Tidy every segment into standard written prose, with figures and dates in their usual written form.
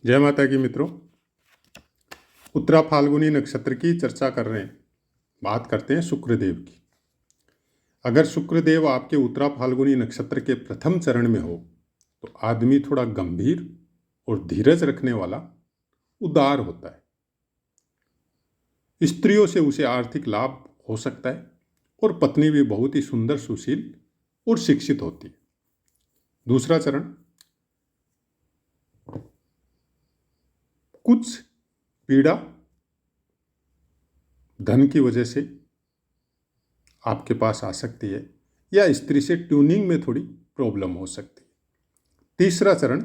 जय माता की मित्रों। उत्तरा फाल्गुनी नक्षत्र की चर्चा कर रहे हैं। बात करते हैं शुक्रदेव की। अगर शुक्रदेव आपके उत्तरा फाल्गुनी नक्षत्र के प्रथम चरण में हो तो आदमी थोड़ा गंभीर और धीरज रखने वाला, उदार होता है। स्त्रियों से उसे आर्थिक लाभ हो सकता है और पत्नी भी बहुत ही सुंदर, सुशील और शिक्षित होती है। दूसरा चरण, कुछ पीड़ा धन की वजह से आपके पास आ सकती है या स्त्री से ट्यूनिंग में थोड़ी प्रॉब्लम हो सकती है। तीसरा चरण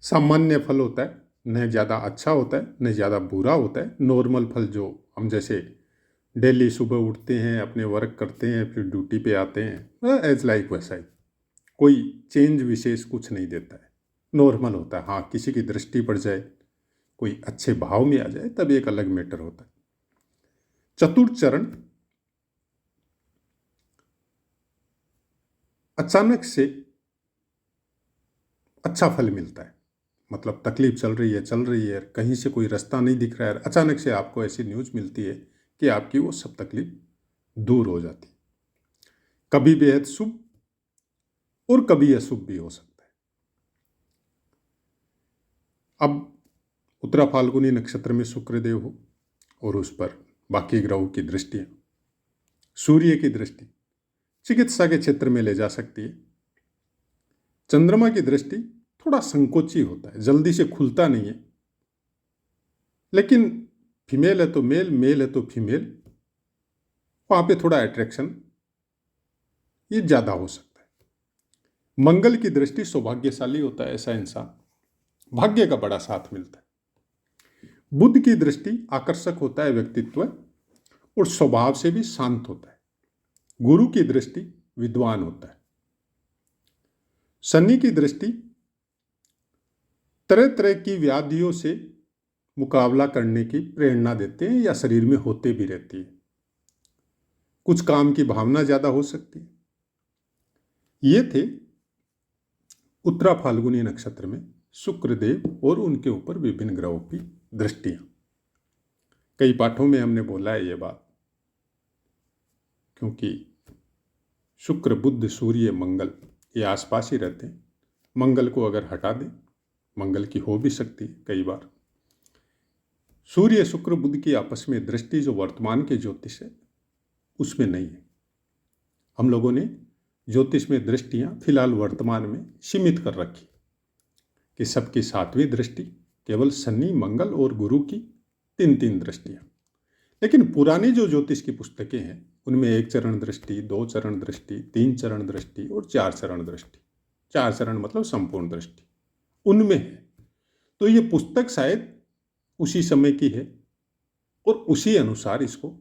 सामान्य फल होता है, न ज़्यादा अच्छा होता है न ज़्यादा बुरा होता है। नॉर्मल फल, जो हम जैसे डेली सुबह उठते हैं, अपने वर्क करते हैं, फिर ड्यूटी पे आते हैं, एज लाइक वैसा ही। कोई चेंज विशेष कुछ नहीं देता है, नॉर्मल होता है। हाँ, किसी की दृष्टि पड़ जाए, कोई अच्छे भाव में आ जाए, तब एक अलग मैटर होता है। चतुर्थ चरण, अचानक से अच्छा फल मिलता है। मतलब तकलीफ चल रही है, कहीं से कोई रास्ता नहीं दिख रहा है, अचानक से आपको ऐसी न्यूज़ मिलती है कि आपकी वो सब तकलीफ दूर हो जाती है। कभी बेहद शुभ और कभी अशुभ भी हो सकता है। अब उत्तरा फाल्गुनी नक्षत्र में शुक्रदेव हो और उस पर बाकी ग्रहों की दृष्टियां, सूर्य की दृष्टि चिकित्सा के क्षेत्र में ले जा सकती है। चंद्रमा की दृष्टि थोड़ा संकोची होता है, जल्दी से खुलता नहीं है। लेकिन फीमेल है तो मेल, मेल है तो फीमेल, वहां पे थोड़ा अट्रैक्शन ये ज्यादा हो सकता है। मंगल की दृष्टि सौभाग्यशाली होता है ऐसा इंसान, भाग्य का बड़ा साथ मिलता है। बुध की दृष्टि आकर्षक होता है व्यक्तित्व और स्वभाव से भी शांत होता है। गुरु की दृष्टि विद्वान होता है। शनि की दृष्टि तरह तरह की व्याधियों से मुकाबला करने की प्रेरणा देते हैं या शरीर में होते भी रहती है। कुछ काम की भावना ज्यादा हो सकती है। ये थे उत्तरा फाल्गुनी नक्षत्र में शुक्रदेव और उनके ऊपर विभिन्न ग्रहों की दृष्टियां। कई पाठों में हमने बोला है ये बात, क्योंकि शुक्र, बुध, सूर्य, मंगल ये आसपास ही रहते हैं। मंगल को अगर हटा दें, मंगल की हो भी सकती है कई बार। सूर्य, शुक्र, बुध की आपस में दृष्टि जो वर्तमान के ज्योतिष है उसमें नहीं है। हम लोगों ने ज्योतिष में दृष्टियां फिलहाल वर्तमान में सीमित कर रखी कि सबकी सातवीं दृष्टि केवल शनि, मंगल और गुरु की तीन तीन दृष्टियां। लेकिन पुरानी जो ज्योतिष की पुस्तकें हैं उनमें 1 चरण दृष्टि, 2 चरण दृष्टि, 3 चरण दृष्टि और 4 चरण दृष्टि। 4 चरण मतलब संपूर्ण दृष्टि उनमें है। तो ये पुस्तक शायद उसी समय की है और उसी अनुसार इसको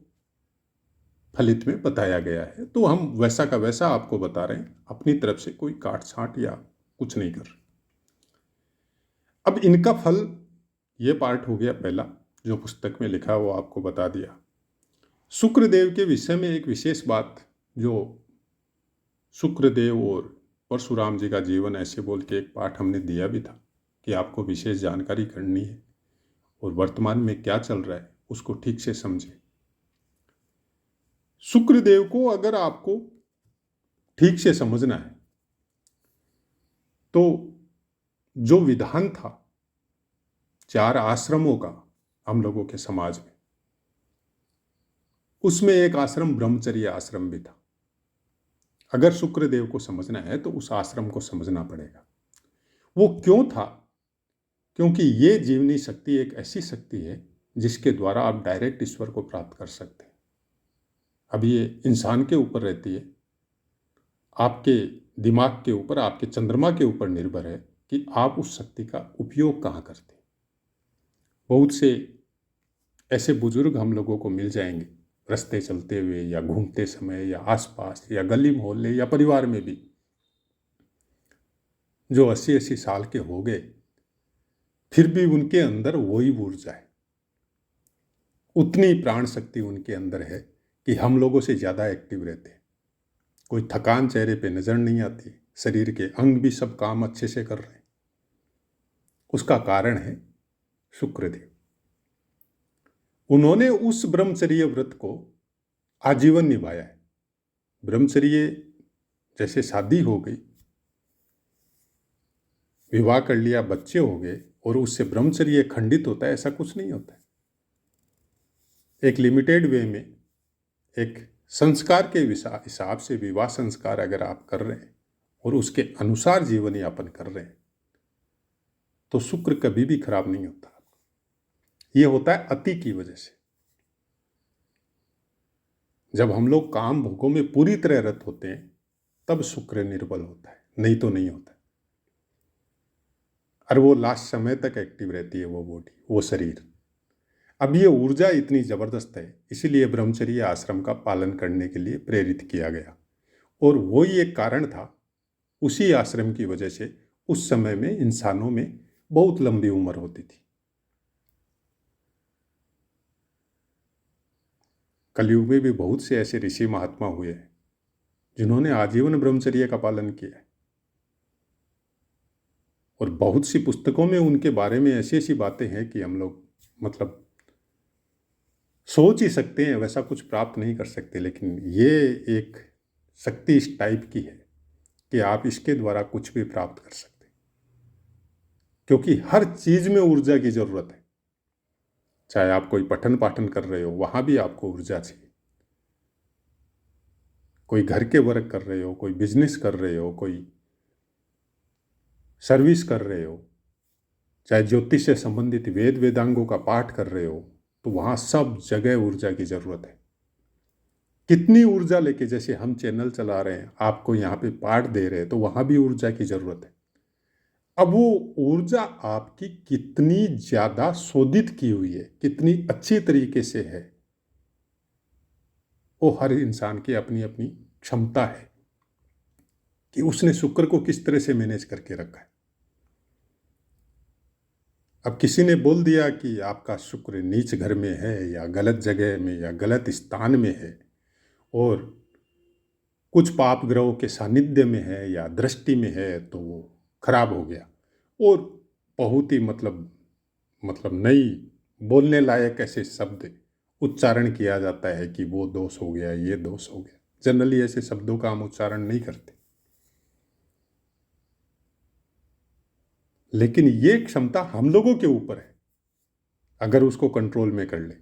फलित में बताया गया है। तो हम वैसा का वैसा आपको बता रहे हैं, अपनी तरफ से कोई काट छांट या कुछ नहीं कर रहे। अब इनका फल, ये पार्ट हो गया पहला, जो पुस्तक में लिखा वो आपको बता दिया। शुक्रदेव के विषय में एक विशेष बात, जो शुक्रदेव और परशुराम जी का जीवन ऐसे बोल के एक पाठ हमने दिया भी था कि आपको विशेष जानकारी करनी है और वर्तमान में क्या चल रहा है उसको ठीक से समझे। शुक्रदेव को अगर आपको ठीक से समझना है तो जो विधान था 4 आश्रमों का हम लोगों के समाज में, उसमें एक आश्रम ब्रह्मचर्य आश्रम भी था। अगर शुक्रदेव को समझना है तो उस आश्रम को समझना पड़ेगा। वो क्यों था? क्योंकि ये जीवनी शक्ति एक ऐसी शक्ति है जिसके द्वारा आप डायरेक्ट ईश्वर को प्राप्त कर सकते हैं। अब ये इंसान के ऊपर रहती है, आपके दिमाग के ऊपर, आपके चंद्रमा के ऊपर निर्भर है कि आप उस शक्ति का उपयोग कहाँ करते हैं। बहुत से ऐसे बुजुर्ग हम लोगों को मिल जाएंगे रास्ते चलते हुए या घूमते समय या आसपास या गली मोहल्ले या परिवार में भी, जो 80-80 साल के हो गए फिर भी उनके अंदर वही ऊर्जा है, उतनी प्राण शक्ति उनके अंदर है कि हम लोगों से ज़्यादा एक्टिव रहते हैं। कोई थकान चेहरे पे नज़र नहीं आती, शरीर के अंग भी सब काम अच्छे से कर रहे हैं उसका कारण है शुक्रदेव। उन्होंने उस ब्रह्मचर्य व्रत को आजीवन निभाया है। ब्रह्मचर्य जैसे शादी हो गई, विवाह कर लिया, बच्चे हो गए और उससे ब्रह्मचर्य खंडित होता है, ऐसा कुछ नहीं होता है। एक लिमिटेड वे में, एक संस्कार के हिसाब से विवाह संस्कार अगर आप कर रहे हैं और उसके अनुसार जीवन यापन कर रहे हैं तो शुक्र कभी भी खराब नहीं होता। ये होता है अति की वजह से। जब हम लोग काम भोगों में पूरी तरह रत होते हैं तब शुक्र निर्बल होता है, नहीं तो नहीं होता। और वो लास्ट समय तक एक्टिव रहती है वो बॉडी, वो शरीर। अब ये ऊर्जा इतनी जबरदस्त है, इसीलिए ब्रह्मचर्य आश्रम का पालन करने के लिए प्रेरित किया गया। और वो ही एक कारण था, उसी आश्रम की वजह से उस समय में इंसानों में बहुत लंबी उम्र होती थी। कलयुग में भी बहुत से ऐसे ऋषि महात्मा हुए हैं जिन्होंने आजीवन ब्रह्मचर्य का पालन किया है। और बहुत सी पुस्तकों में उनके बारे में ऐसी ऐसी बातें हैं कि हम लोग मतलब सोच ही सकते हैं, वैसा कुछ प्राप्त नहीं कर सकते। लेकिन ये एक शक्ति इस टाइप की है कि आप इसके द्वारा कुछ भी प्राप्त कर सकते हैं, क्योंकि हर चीज में ऊर्जा की जरूरत है। चाहे आप कोई पठन पाठन कर रहे हो, वहां भी आपको ऊर्जा चाहिए। कोई घर के वर्क कर रहे हो, कोई बिजनेस कर रहे हो, कोई सर्विस कर रहे हो, चाहे ज्योतिष से संबंधित वेद वेदांगों का पाठ कर रहे हो, तो वहां सब जगह ऊर्जा की जरूरत है। कितनी ऊर्जा लेके, जैसे हम चैनल चला रहे हैं, आपको यहाँ पे पाठ दे रहे हैं, तो वहां भी ऊर्जा की जरूरत है। अब वो ऊर्जा आपकी कितनी ज्यादा शोधित की हुई है, कितनी अच्छी तरीके से है, वो हर इंसान की अपनी अपनी क्षमता है कि उसने शुक्र को किस तरह से मैनेज करके रखा है। अब किसी ने बोल दिया कि आपका शुक्र नीच घर में है या गलत जगह में या गलत स्थान में है और कुछ पाप ग्रहों के सानिध्य में है या दृष्टि में है, तो वो खराब हो गया। और बहुत ही मतलब नई बोलने लायक ऐसे शब्द उच्चारण किया जाता है कि वो दोष हो गया, ये दोष हो गया। जनरली ऐसे शब्दों का हम उच्चारण नहीं करते, लेकिन ये क्षमता हम लोगों के ऊपर है। अगर उसको कंट्रोल में कर ले,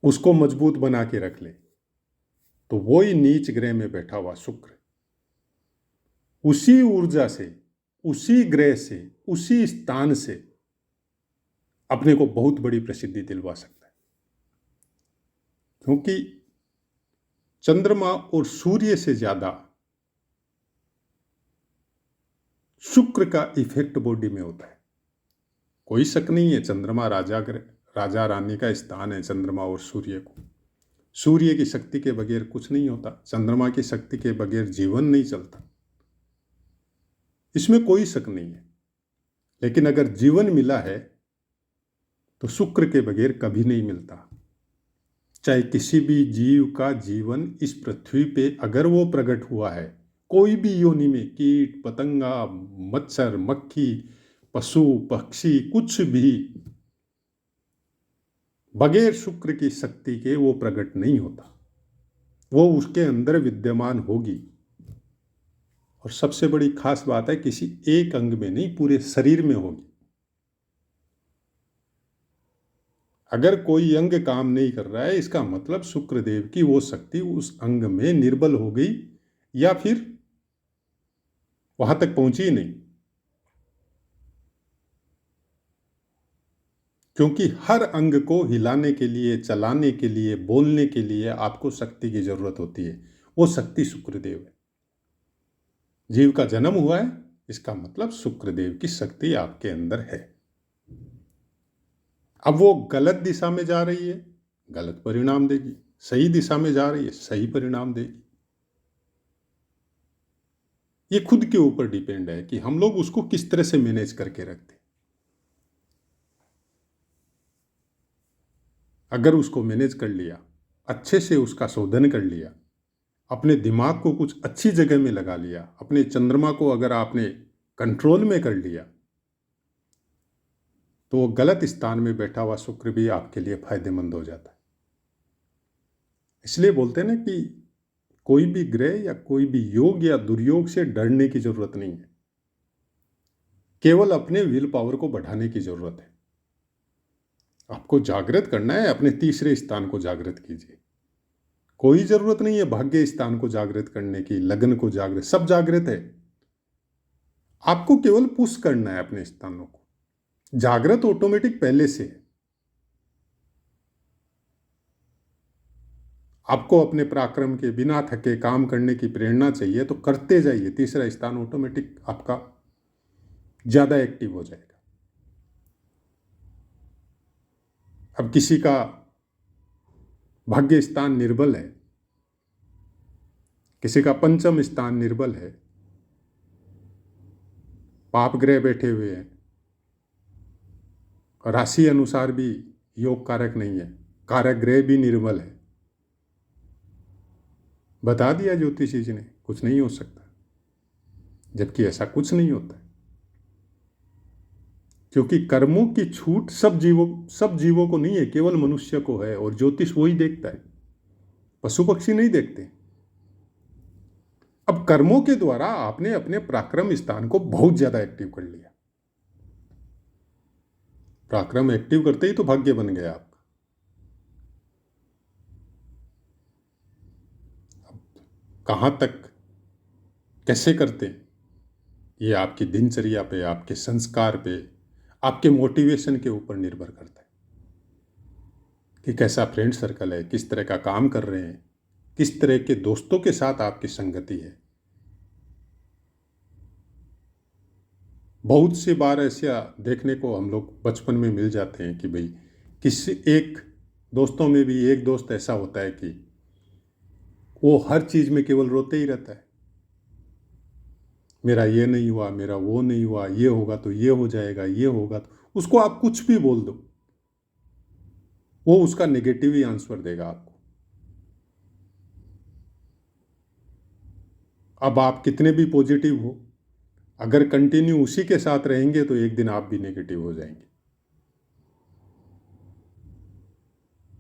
उसको मजबूत बना के रख ले, तो वो ही नीच ग्रह में बैठा हुआ शुक्र उसी ऊर्जा से, उसी ग्रह से, उसी स्थान से अपने को बहुत बड़ी प्रसिद्धि दिलवा सकता है। क्योंकि चंद्रमा और सूर्य से ज्यादा शुक्र का इफेक्ट बॉडी में होता है। कोई शक नहीं है, चंद्रमा राजा रानी का स्थान है। चंद्रमा और सूर्य को, सूर्य की शक्ति के बगैर कुछ नहीं होता, चंद्रमा की शक्ति के बगैर जीवन नहीं चलता, इसमें कोई शक नहीं है। लेकिन अगर जीवन मिला है तो शुक्र के बगैर कभी नहीं मिलता। चाहे किसी भी जीव का जीवन इस पृथ्वी पे अगर वो प्रकट हुआ है, कोई भी योनि में, कीट पतंगा, मच्छर मक्खी, पशु पक्षी, कुछ भी बगैर शुक्र की शक्ति के वो प्रकट नहीं होता। वो उसके अंदर विद्यमान होगी। और सबसे बड़ी खास बात है, किसी एक अंग में नहीं, पूरे शरीर में होगी। अगर कोई अंग काम नहीं कर रहा है, इसका मतलब शुक्रदेव की वो शक्ति उस अंग में निर्बल हो गई या फिर वहां तक पहुंची नहीं। क्योंकि हर अंग को हिलाने के लिए, चलाने के लिए, बोलने के लिए आपको शक्ति की जरूरत होती है। वो शक्ति शुक्रदेव है। जीव का जन्म हुआ है, इसका मतलब शुक्रदेव की शक्ति आपके अंदर है। अब वो गलत दिशा में जा रही है, गलत परिणाम देगी। सही दिशा में जा रही है, सही परिणाम देगी। ये खुद के ऊपर डिपेंड है कि हम लोग उसको किस तरह से मैनेज करके रखते हैं। अगर उसको मैनेज कर लिया, अच्छे से उसका शोधन कर लिया, अपने दिमाग को कुछ अच्छी जगह में लगा लिया, अपने चंद्रमा को अगर आपने कंट्रोल में कर लिया, तो वो गलत स्थान में बैठा हुआ शुक्र भी आपके लिए फायदेमंद हो जाता है। इसलिए बोलते हैं ना कि कोई भी ग्रह या कोई भी योग या दुर्योग से डरने की जरूरत नहीं है, केवल अपने विल पावर को बढ़ाने की जरूरत है। आपको जागृत करना है, अपने तीसरे स्थान को जागृत कीजिए। कोई जरूरत नहीं है भाग्य स्थान को जागृत करने की, लगन को जागृत, सब जागृत है। आपको केवल पुश करना है अपने स्थानों को। जागृत ऑटोमेटिक पहले से है। आपको अपने पराक्रम के बिना थके काम करने की प्रेरणा चाहिए तो करते जाइए, तीसरा स्थान ऑटोमेटिक आपका ज्यादा एक्टिव हो जाएगा। अब किसी का भाग्य स्थान निर्बल है, किसी का पंचम स्थान निर्बल है, पाप ग्रह बैठे हुए हैं, राशि अनुसार भी योग कारक नहीं है, कारक ग्रह भी निर्बल है, बता दिया ज्योतिषी जी ने कुछ नहीं हो सकता, जबकि ऐसा कुछ नहीं होता है। क्योंकि कर्मों की छूट सब जीवों को नहीं है, केवल मनुष्य को है, और ज्योतिष वही देखता है, पशु पक्षी नहीं देखते। अब कर्मों के द्वारा आपने अपने पराक्रम स्थान को बहुत ज्यादा एक्टिव कर लिया। पराक्रम एक्टिव करते ही तो भाग्य बन गया आपका। अब कहां तक कैसे करते, ये आपकी दिनचर्या पे, आपके संस्कार पे, आपके मोटिवेशन के ऊपर निर्भर करता है कि कैसा फ्रेंड सर्कल है, किस तरह का काम कर रहे हैं, किस तरह के दोस्तों के साथ आपकी संगति है। बहुत सी बार ऐसा देखने को हम लोग बचपन में मिल जाते हैं कि भाई किसी एक दोस्तों में भी एक दोस्त ऐसा होता है कि वो हर चीज में केवल रोते ही रहता है, मेरा ये नहीं हुआ, मेरा वो नहीं हुआ, ये होगा तो ये हो जाएगा, ये होगा तो, उसको आप कुछ भी बोल दो वो उसका नेगेटिव ही आंसर देगा आपको। अब आप कितने भी पॉजिटिव हो, अगर कंटिन्यू उसी के साथ रहेंगे तो एक दिन आप भी नेगेटिव हो जाएंगे।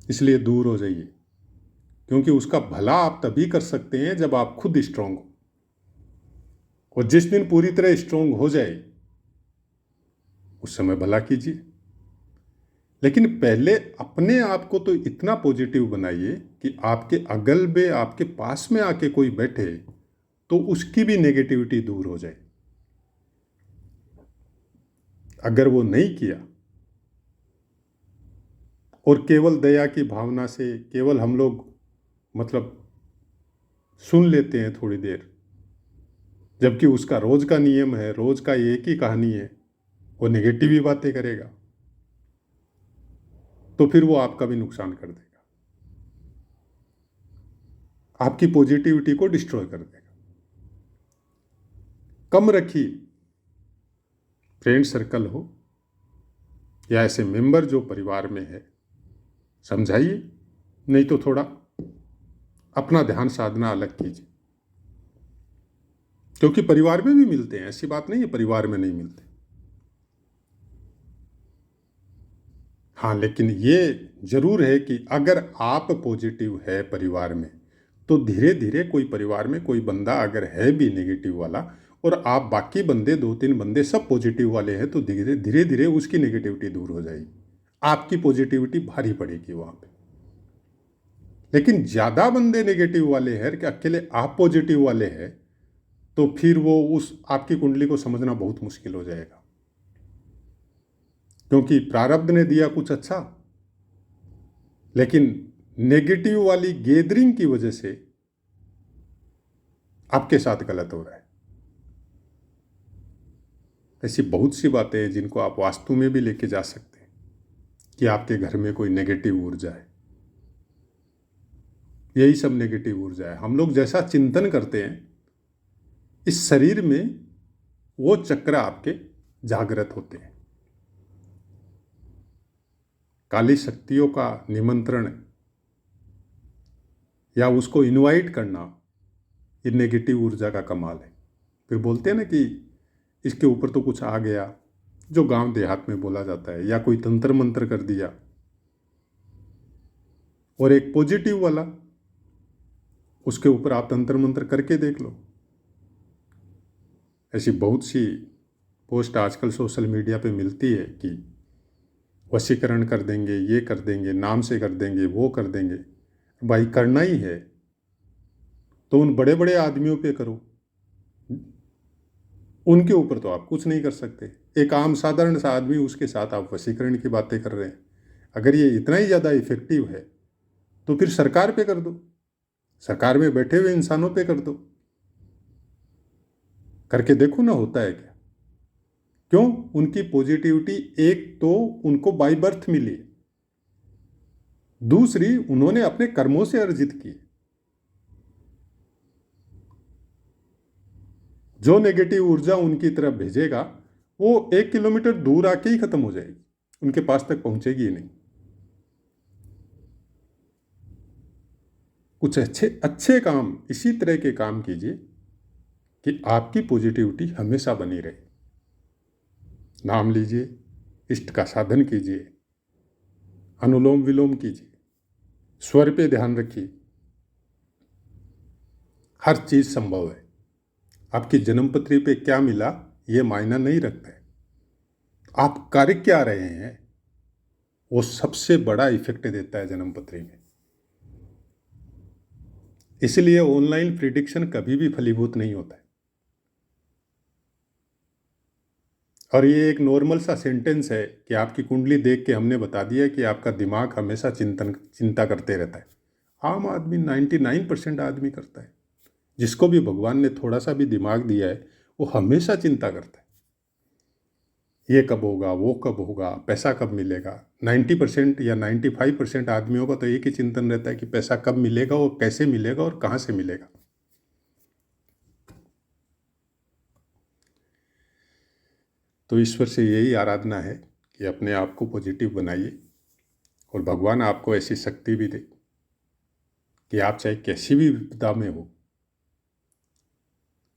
इसलिए दूर हो जाइए, क्योंकि उसका भला आप तभी कर सकते हैं जब आप खुद स्ट्रांग हो, और जिस दिन पूरी तरह स्ट्रांग हो जाए उस समय भला कीजिए। लेकिन पहले अपने आप को तो इतना पॉजिटिव बनाइए कि आपके अगल में, आपके पास में आके कोई बैठे तो उसकी भी नेगेटिविटी दूर हो जाए। अगर वो नहीं किया और केवल दया की भावना से केवल हम लोग मतलब सुन लेते हैं थोड़ी देर, जबकि उसका रोज का नियम है, रोज का एक ही कहानी है, वो नेगेटिव ही बातें करेगा, तो फिर वो आपका भी नुकसान कर देगा, आपकी पॉजिटिविटी को डिस्ट्रॉय कर देगा। कम रखिए, फ्रेंड सर्कल हो या ऐसे मेंबर जो परिवार में है, समझाइए, नहीं तो थोड़ा अपना ध्यान साधना अलग कीजिए। क्योंकि परिवार में भी मिलते हैं, ऐसी बात नहीं है परिवार में नहीं मिलते। हाँ, लेकिन ये जरूर है कि अगर आप पॉजिटिव है परिवार में तो धीरे धीरे कोई परिवार में कोई बंदा अगर है भी नेगेटिव वाला और आप बाकी बंदे 2-3 बंदे सब पॉजिटिव वाले हैं तो धीरे धीरे धीरे उसकी नेगेटिविटी दूर हो जाएगी, आपकी पॉजिटिविटी भारी पड़ेगी वहां पे। लेकिन ज्यादा बंदे नेगेटिव वाले हैं कि अकेले आप पॉजिटिव वाले हैं तो फिर वो उस आपकी कुंडली को समझना बहुत मुश्किल हो जाएगा, क्योंकि प्रारब्ध ने दिया कुछ अच्छा, लेकिन नेगेटिव वाली गैदरिंग की वजह से आपके साथ गलत हो रहा है। ऐसी बहुत सी बातें हैं जिनको आप वास्तु में भी लेके जा सकते हैं कि आपके घर में कोई नेगेटिव ऊर्जा है। यही सब नेगेटिव ऊर्जा है। हम लोग जैसा चिंतन करते हैं इस शरीर में वो चक्र आपके जागृत होते हैं। काली शक्तियों का निमंत्रण या उसको इनवाइट करना, ये नेगेटिव ऊर्जा का कमाल है। फिर बोलते हैं ना कि इसके ऊपर तो कुछ आ गया, जो गांव देहात में बोला जाता है, या कोई तंत्र मंत्र कर दिया। और एक पॉजिटिव वाला, उसके ऊपर आप तंत्र मंत्र करके देख लो। ऐसी बहुत सी पोस्ट आजकल सोशल मीडिया पे मिलती है कि वशीकरण कर देंगे, ये कर देंगे, नाम से कर देंगे, वो कर देंगे। भाई करना ही है तो उन बड़े बड़े आदमियों पे करो, उनके ऊपर तो आप कुछ नहीं कर सकते। एक आम साधारण सा आदमी, उसके साथ आप वशीकरण की बातें कर रहे हैं। अगर ये इतना ही ज़्यादा इफेक्टिव है तो फिर सरकार पे कर दो, सरकार में बैठे हुए इंसानों पे कर दो, करके देखो ना होता है क्या। क्यों? उनकी पॉजिटिविटी एक तो उनको बाय बर्थ मिली, दूसरी उन्होंने अपने कर्मों से अर्जित की। जो नेगेटिव ऊर्जा उनकी तरफ भेजेगा वो 1 किलोमीटर दूर आके ही खत्म हो जाएगी, उनके पास तक पहुंचेगी ही नहीं। कुछ अच्छे अच्छे काम, इसी तरह के काम कीजिए कि आपकी पॉजिटिविटी हमेशा बनी रहे। नाम लीजिए, इष्ट का साधन कीजिए, अनुलोम विलोम कीजिए, स्वर पे ध्यान रखिए। हर चीज संभव है। आपकी जन्मपत्री पे क्या मिला ये मायना नहीं रखता है, आप कार्य क्या रहे हैं वो सबसे बड़ा इफेक्ट देता है जन्मपत्री में। इसलिए ऑनलाइन प्रिडिक्शन कभी भी फलीभूत नहीं होता है। और ये एक नॉर्मल सा सेंटेंस है कि आपकी कुंडली देख के हमने बता दिया कि आपका दिमाग हमेशा चिंता करते रहता है। आम आदमी 99% आदमी करता है। जिसको भी भगवान ने थोड़ा सा भी दिमाग दिया है वो हमेशा चिंता करता है, ये कब होगा, वो कब होगा, पैसा कब मिलेगा। 90% या 95% आदमियों का तो एक ही चिंतन रहता है कि पैसा कब मिलेगा, वो कैसे मिलेगा और कहाँ से मिलेगा। तो ईश्वर से यही आराधना है कि अपने आप को पॉजिटिव बनाइए और भगवान आपको ऐसी शक्ति भी दे कि आप चाहे कैसी भी विपदा में हो,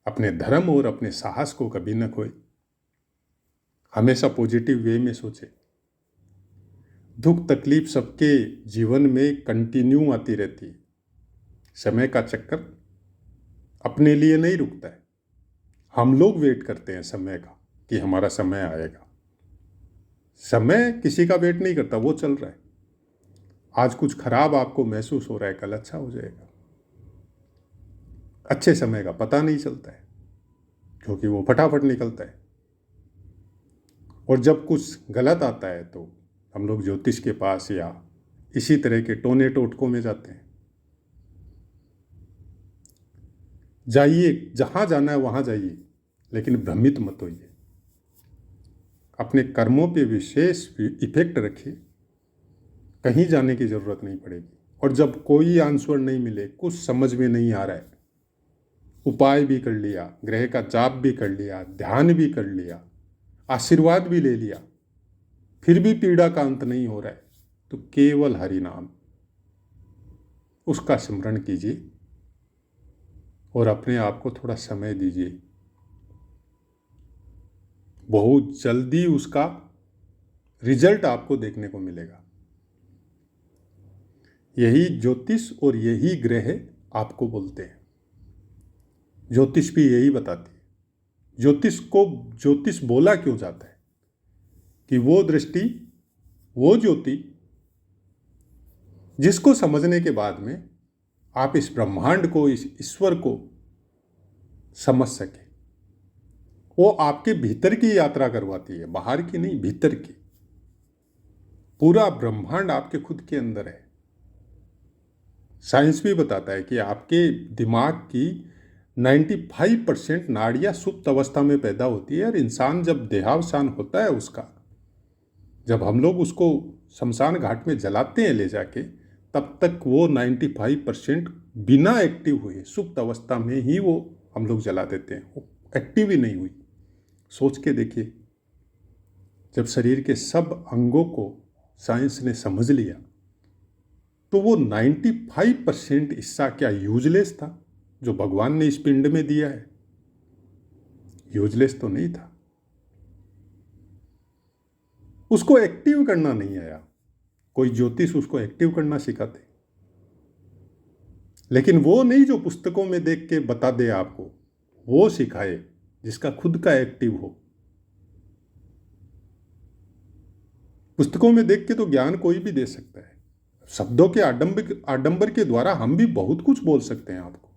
अपने धर्म और अपने साहस को कभी न खोए, हमेशा पॉजिटिव वे में सोचे। दुख तकलीफ सबके जीवन में कंटिन्यू आती रहती है। समय का चक्कर अपने लिए नहीं रुकता है। हम लोग वेट करते हैं समय का कि हमारा समय आएगा। समय किसी का वेट नहीं करता, वो चल रहा है। आज कुछ खराब आपको महसूस हो रहा है, कल अच्छा हो जाएगा। अच्छे समय का पता नहीं चलता है क्योंकि वो फटाफट निकलता है। और जब कुछ गलत आता है तो हम लोग ज्योतिष के पास या इसी तरह के टोने टोटकों में जाते हैं। जाइए, जहां जाना है वहां जाइए, लेकिन भ्रमित मत होइए। अपने कर्मों पे विशेष इफेक्ट रखिए, कहीं जाने की जरूरत नहीं पड़ेगी। और जब कोई आंसर नहीं मिले, कुछ समझ में नहीं आ रहा है, उपाय भी कर लिया, ग्रह का जाप भी कर लिया, ध्यान भी कर लिया, आशीर्वाद भी ले लिया, फिर भी पीड़ा का अंत नहीं हो रहा है, तो केवल हरि नाम, उसका स्मरण कीजिए और अपने आप को थोड़ा समय दीजिए। बहुत जल्दी उसका रिजल्ट आपको देखने को मिलेगा। यही ज्योतिष और यही ग्रह आपको बोलते हैं। ज्योतिष भी यही बताती है। ज्योतिष को ज्योतिष बोला क्यों जाता है कि वो दृष्टि, वो ज्योति जिसको समझने के बाद में आप इस ब्रह्मांड को, इस ईश्वर को समझ सके। वो आपके भीतर की यात्रा करवाती है, बाहर की नहीं, भीतर की। पूरा ब्रह्मांड आपके खुद के अंदर है। साइंस भी बताता है कि आपके दिमाग की 95% नाड़ियां सुप्त अवस्था में पैदा होती है। और इंसान जब देहावसान होता है उसका, जब हम लोग उसको शमशान घाट में जलाते हैं ले जाके, तब तक वो 95% बिना एक्टिव हुए सुप्त अवस्था में ही वो हम लोग जला देते हैं, वो एक्टिव ही नहीं हुई। सोच के देखिए, जब शरीर के सब अंगों को साइंस ने समझ लिया तो वो 95% हिस्सा क्या यूजलेस था जो भगवान ने इस पिंड में दिया है? यूजलेस तो नहीं था। उसको एक्टिव करना नहीं आया। कोई ज्योतिष उसको एक्टिव करना सिखाते, लेकिन वो नहीं जो पुस्तकों में देख के बता दे आपको, वो सिखाए जिसका खुद का एक्टिव हो। पुस्तकों में देख के तो ज्ञान कोई भी दे सकता है, शब्दों के आडंबर के द्वारा हम भी बहुत कुछ बोल सकते हैं आपको,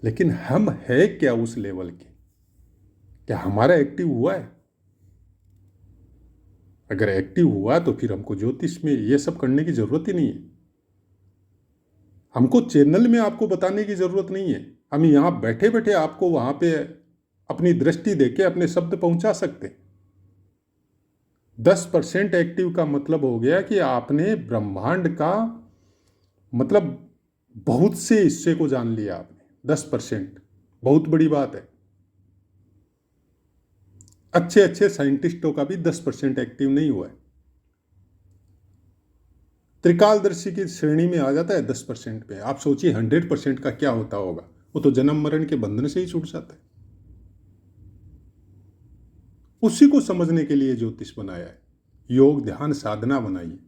लेकिन हम है क्या उस लेवल के? क्या हमारा एक्टिव हुआ है? अगर एक्टिव हुआ तो फिर हमको ज्योतिष में ये सब करने की जरूरत ही नहीं है। हमको चैनल में आपको बताने की जरूरत नहीं है। हम यहां बैठे बैठे आपको वहां पे अपनी दृष्टि देके अपने शब्द पहुंचा सकते हैं। 10% एक्टिव का मतलब हो गया कि आपने ब्रह्मांड का मतलब बहुत से हिस्से को जान लिया आपने। 10% बहुत बड़ी बात है। अच्छे अच्छे साइंटिस्टों का भी 10% एक्टिव नहीं हुआ है। त्रिकालदर्शी की श्रेणी में आ जाता है 10% पे। आप सोचिए 100% का क्या होता होगा। वो तो जन्म मरण के बंधन से ही छूट जाता है। उसी को समझने के लिए ज्योतिष बनाया है, योग ध्यान साधना बनाई है।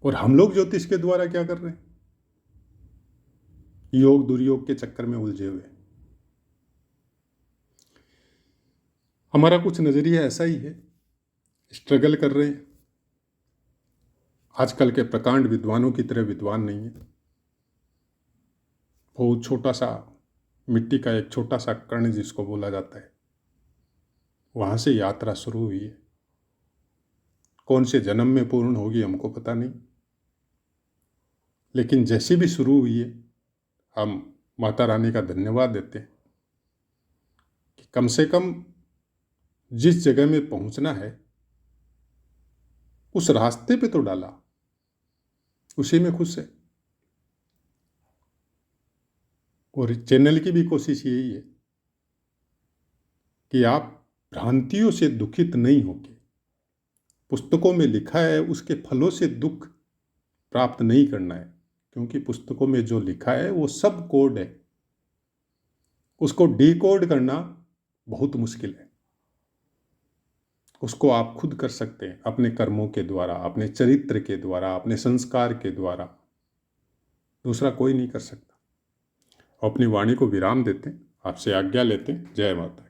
और हम लोग ज्योतिष के द्वारा क्या कर रहे हैं? योग दुर्योग के चक्कर में उलझे हुए। हमारा कुछ नजरिया ऐसा ही है, स्ट्रगल कर रहे हैं। आजकल के प्रकांड विद्वानों की तरह विद्वान नहीं है। वो छोटा सा मिट्टी का एक छोटा सा कण जिसको बोला जाता है, वहां से यात्रा शुरू हुई है। कौन से जन्म में पूर्ण होगी हमको पता नहीं, लेकिन जैसी भी शुरू हुई है, हम माता रानी का धन्यवाद देते हैं कि कम से कम जिस जगह में पहुंचना है उस रास्ते पे तो डाला, उसी में खुश है। और चैनल की भी कोशिश यही है कि आप भ्रांतियों से दुखित नहीं होके, पुस्तकों में लिखा है उसके फलों से दुख प्राप्त नहीं करना है, क्योंकि पुस्तकों में जो लिखा है वो सब कोड है। उसको डिकोड करना बहुत मुश्किल है। उसको आप खुद कर सकते हैं अपने कर्मों के द्वारा, अपने चरित्र के द्वारा, अपने संस्कार के द्वारा। दूसरा कोई नहीं कर सकता। अपनी वाणी को विराम देते हैं, आपसे आज्ञा लेते हैं। जय माता।